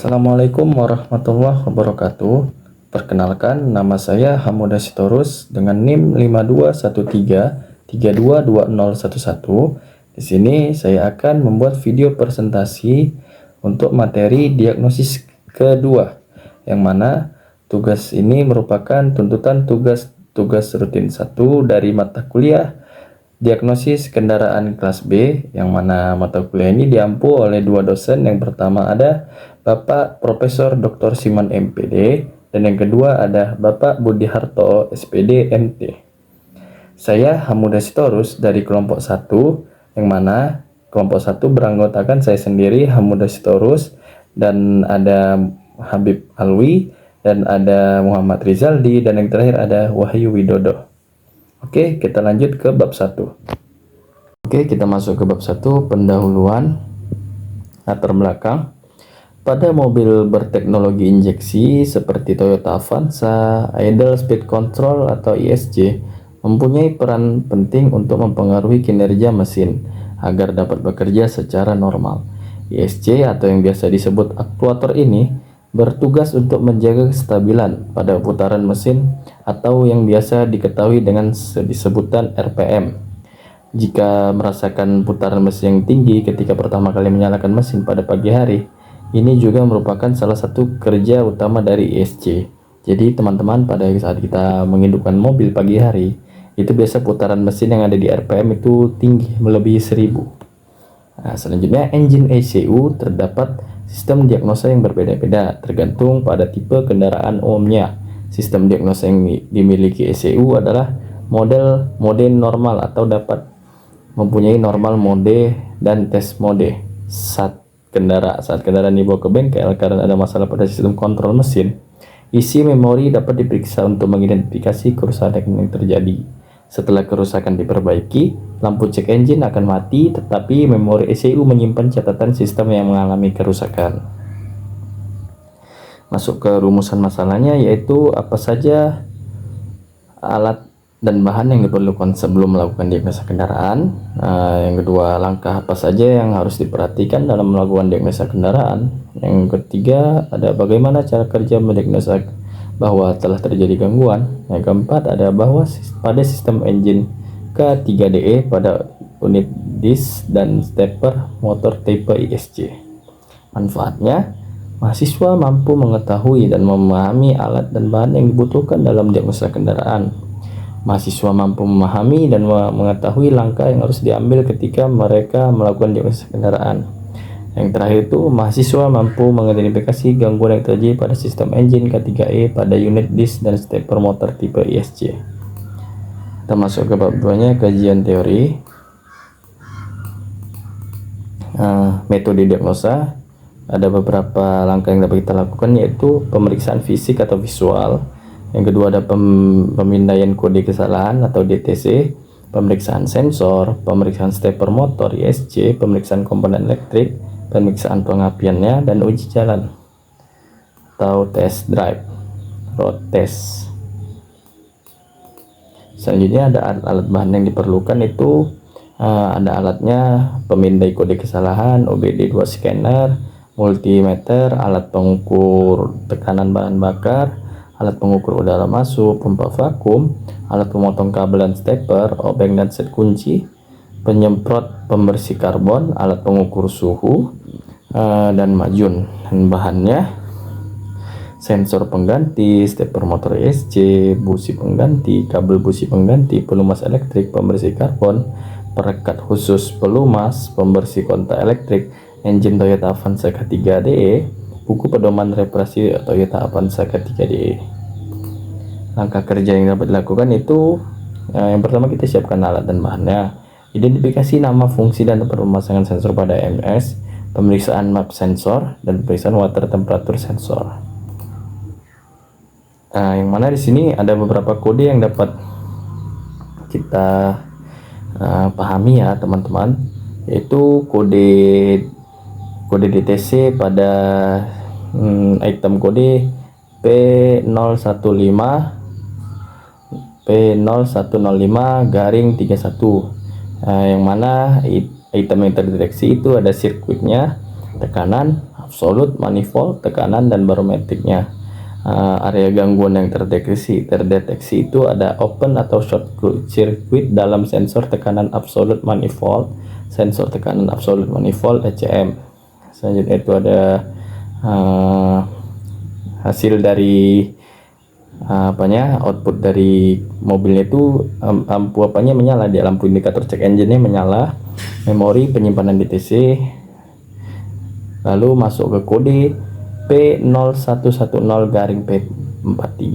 Assalamualaikum warahmatullahi wabarakatuh. Perkenalkan, nama saya Hamuda Sitorus dengan NIM 5213322011. Di sini saya akan membuat video presentasi untuk materi diagnosis kedua, yang mana tugas ini merupakan tuntutan tugas rutin 1 dari mata kuliah diagnosis kendaraan kelas B, yang mana mata kuliah ini diampu oleh dua dosen. Yang pertama ada Bapak Profesor Dr. Siman MPD, dan yang kedua ada Bapak Budi Harto SPD MT. Saya Hamuda Sitorus dari kelompok 1, yang mana kelompok 1 beranggotakan saya sendiri Hamuda Sitorus, dan ada Habib Alwi, dan ada Muhammad Rizaldi, dan yang terakhir ada Wahyu Widodo. Oke, kita lanjut ke bab 1. Oke, kita masuk ke bab 1, pendahuluan latar belakang. Pada mobil berteknologi injeksi seperti Toyota Avanza, Idle Speed Control atau ISC mempunyai peran penting untuk mempengaruhi kinerja mesin agar dapat bekerja secara normal. ISC atau yang biasa disebut aktuator ini bertugas untuk menjaga kestabilan pada putaran mesin atau yang biasa diketahui dengan sebutan RPM. Jika merasakan putaran mesin yang tinggi ketika pertama kali menyalakan mesin pada pagi hari, ini juga merupakan salah satu kerja utama dari ISC. Jadi teman-teman, pada saat kita menghidupkan mobil pagi hari, itu biasa putaran mesin yang ada di RPM itu tinggi, melebihi 1000. Nah, selanjutnya engine ECU terdapat sistem diagnosa yang berbeda-beda tergantung pada tipe kendaraan umumnya. Sistem diagnosa yang dimiliki ECU adalah mode normal atau dapat mempunyai normal mode dan test mode. Saat kendaraan dibawa ke bengkel karena ada masalah pada sistem kontrol mesin, isi memori dapat diperiksa untuk mengidentifikasi kerusakan yang terjadi. Setelah kerusakan diperbaiki, lampu cek engine akan mati, tetapi memori ECU menyimpan catatan sistem yang mengalami kerusakan. Masuk ke rumusan masalahnya, yaitu apa saja alat dan bahan yang diperlukan sebelum melakukan diagnosa kendaraan. Yang kedua, langkah apa saja yang harus diperhatikan dalam melakukan diagnosa kendaraan. Yang ketiga, ada bagaimana cara kerja mendiagnosa bahwa telah terjadi gangguan. Yang keempat, ada bahwa pada sistem engine K3DE pada unit disk dan stepper motor tipe ISC. Manfaatnya, mahasiswa mampu mengetahui dan memahami alat dan bahan yang dibutuhkan dalam diagnosa kendaraan. Mahasiswa mampu memahami dan mengetahui langkah yang harus diambil ketika mereka melakukan diagnosa kendaraan. Yang terakhir itu, mahasiswa mampu mengidentifikasi gangguan yang terjadi pada sistem engine K3E pada unit disk dan stepper motor tipe ISC. Kita masuk ke bab 2-nya, kajian teori. Metode diagnosa. Ada beberapa langkah yang dapat kita lakukan, yaitu pemeriksaan fisik atau visual. Yang kedua ada pemindaian kode kesalahan atau DTC, pemeriksaan sensor, pemeriksaan stepper motor ISC, pemeriksaan komponen elektrik, pemeriksaan pengapiannya, dan uji jalan atau test drive, road test. Selanjutnya ada alat bahan yang diperlukan, itu ada alatnya pemindai kode kesalahan, OBD2 scanner, multimeter, alat pengukur tekanan bahan bakar, alat pengukur udara masuk, pompa vakum, alat pemotong kabel dan stepper, obeng dan set kunci, penyemprot pembersih karbon, alat pengukur suhu, dan majun. Dan bahannya sensor pengganti, stepper motor ISC, busi pengganti, kabel busi pengganti, pelumas elektrik, pembersih karbon, perekat khusus pelumas, pembersih kontak elektrik, engine Toyota Avanza K3DE, buku pedoman reparasi Toyota Avanza K3DE. Langkah kerja yang dapat dilakukan itu, yang pertama kita siapkan alat dan bahannya, identifikasi nama, fungsi, dan tempat pemasangan sensor pada EMS, pemeriksaan map sensor, dan pemeriksaan water temperature sensor. Yang mana di sini ada beberapa kode yang dapat kita pahami ya teman-teman, yaitu kode DTC pada item kode P0105 yang mana item yang terdeteksi itu ada sirkuitnya, tekanan, absolut, manifold, tekanan, dan barometriknya. Area gangguan yang terdeteksi itu ada open atau short circuit dalam sensor tekanan absolut manifold, ECM. Selanjutnya itu ada hasil dari output dari mobilnya itu lampu menyala, di lampu indikator check engine-nya menyala, memori penyimpanan DTC, lalu masuk ke kode P0110-P43,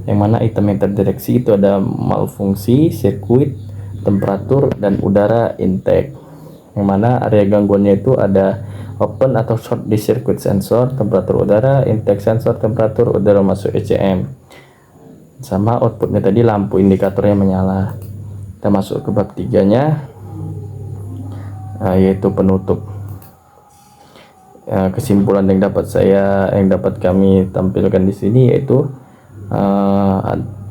yang mana item yang terdeteksi itu ada malfungsi sirkuit, temperatur, dan udara intake, yang mana area gangguannya itu ada open atau short di sirkuit sensor, temperatur udara, intake sensor, temperatur udara masuk ECM, sama outputnya tadi lampu indikatornya menyala. Kita masuk ke bab 3-nya, yaitu penutup. Kesimpulan yang dapat kami tampilkan di sini yaitu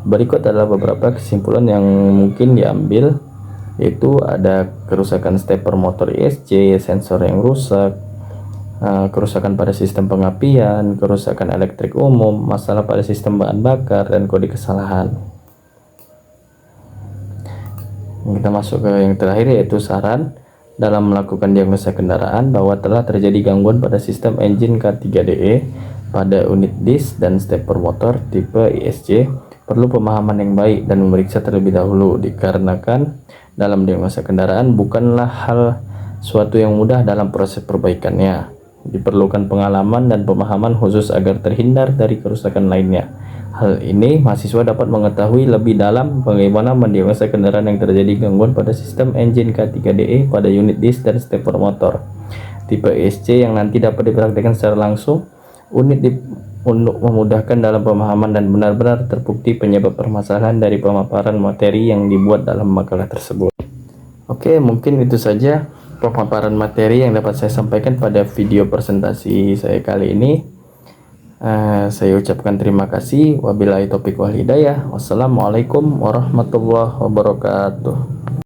berikut adalah beberapa kesimpulan yang mungkin diambil, yaitu ada kerusakan stepper motor ISC, sensor yang rusak, kerusakan pada sistem pengapian, kerusakan elektrik umum, masalah pada sistem bahan bakar, dan kode kesalahan. Kita masuk ke yang terakhir, yaitu saran dalam melakukan diagnosa kendaraan bahwa telah terjadi gangguan pada sistem engine K3DE pada unit disk dan stepper motor tipe ISC. Perlu pemahaman yang baik dan memeriksa terlebih dahulu, dikarenakan dalam diagnosa kendaraan bukanlah hal suatu yang mudah dalam proses perbaikannya. Diperlukan pengalaman dan pemahaman khusus agar terhindar dari kerusakan lainnya. Hal ini mahasiswa dapat mengetahui lebih dalam bagaimana mendiagnosa kendaraan yang terjadi gangguan pada sistem engine K3DE pada unit disk dan stepper motor tipe ISC yang nanti dapat dipraktikkan secara langsung untuk memudahkan dalam pemahaman dan benar-benar terbukti penyebab permasalahan dari pemaparan materi yang dibuat dalam makalah tersebut. Oke, mungkin itu saja pemaparan materi yang dapat saya sampaikan pada video presentasi saya kali ini. Saya ucapkan terima kasih. Wabillahi taufiq wal hidayah. Wassalamualaikum warahmatullahi wabarakatuh.